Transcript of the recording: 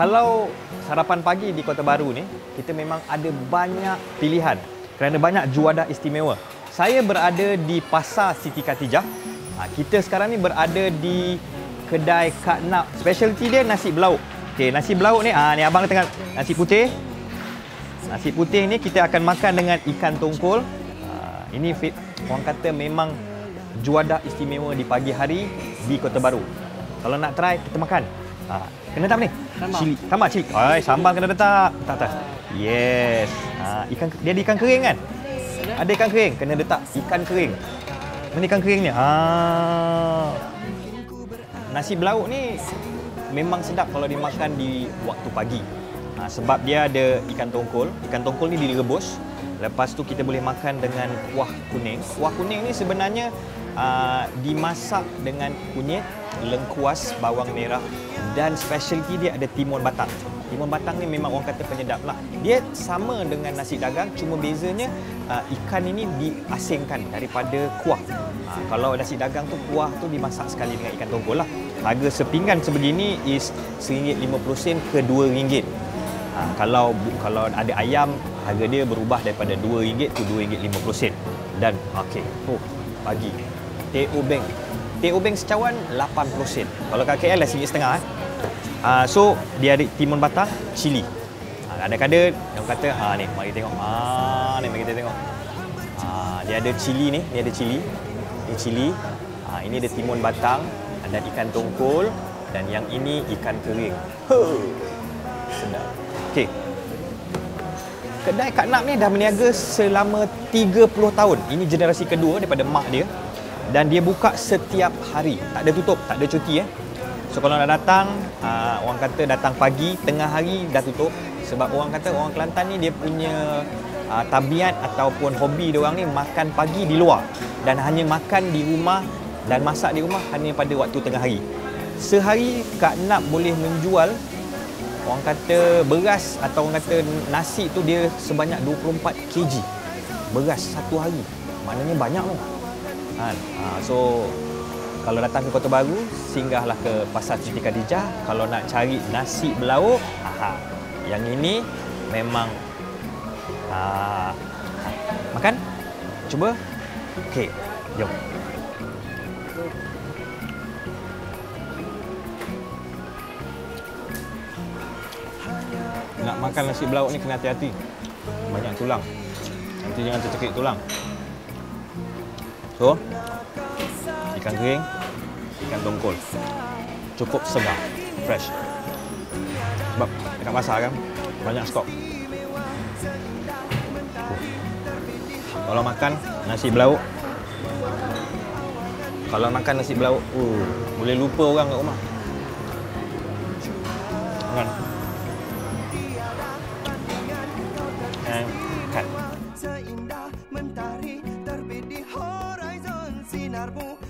Kalau sarapan pagi di Kota Baru ni, kita memang ada banyak pilihan kerana banyak juadah istimewa. Saya berada di Pasar Siti Khatijah. Kita sekarang ni berada di kedai Kak Nap. Specialty dia nasi belauk. Okey, nasi belauk ni, ni abang tengah nasi putih. Nasi putih ni kita akan makan dengan ikan tongkol. Ini orang kata memang juadah istimewa di pagi hari di Kota Baru. Kalau nak try, kita makan. Kena tak ni? Cili. Tambah cili. Sambal kena letak atas. Yes. Dia ada ikan kering kan? Ada ikan kering. Kena letak ikan kering. Mana ikan kering ni? Nasi belauk ni memang sedap kalau dimakan di waktu pagi. Sebab dia ada ikan tongkol. Ikan tongkol ni direbus. Lepas tu kita boleh makan dengan kuah kuning. Kuah kuning ni sebenarnya dimasak dengan kunyit, lengkuas, bawang merah dan specialty dia ada timun batang. Timun batang ni memang orang kata penyedap lah. Dia sama dengan nasi dagang, cuma bezanya ikan ini diasingkan daripada kuah. Kalau nasi dagang tu kuah tu dimasak sekali dengan ikan tongkol lah. Harga sepinggan sebegini is RM1.50 ke RM2. Kalau ada ayam, harga dia berubah daripada RM2 ke RM2.50. Dan okey, pagi teh ubeng. Teh ubeng secawan RM80. Kalau kat KL RM1.50. So dia ada timun batang, cili. Kadang-kadang orang kata ni mari tengok. Ni mari kita tengok. Dia ada cili ni, dia ada cili. Ini cili. Ini ada timun batang, ada ikan tongkol dan yang ini ikan kering. Sedap. Okey. Kedai Kak Nap ni dah berniaga selama 30 tahun. Ini generasi kedua daripada mak dia. Dan dia buka setiap hari. Tak ada tutup, tak ada cuti. So kalau nak datang, orang kata datang pagi, tengah hari dah tutup. Sebab orang kata orang Kelantan ni dia punya tabiat ataupun hobi diorang ni makan pagi di luar. Dan hanya makan di rumah dan masak di rumah hanya pada waktu tengah hari. Sehari Kak Nap boleh menjual orang kata beras atau orang kata nasi tu dia sebanyak 24 kg. Beras satu hari. Maknanya banyak tu. So kalau datang ke Kota Baru, singgahlah ke Pasar Siti Khatijah. Kalau nak cari nasi belauk, yang ini memang makan. Cuba. Okey, jom. Nak makan nasi belauk ni kena hati-hati. Banyak tulang. Nanti jangan tercekik tulang. So, ikan kering, ikan tongkol. Cukup segar, fresh. Sebab dekat pasar kan, banyak stok. Kalau makan nasi belauk, boleh lupa orang kat rumah. Kan? Cut. Seindah mentari terbit di horizon sinarmu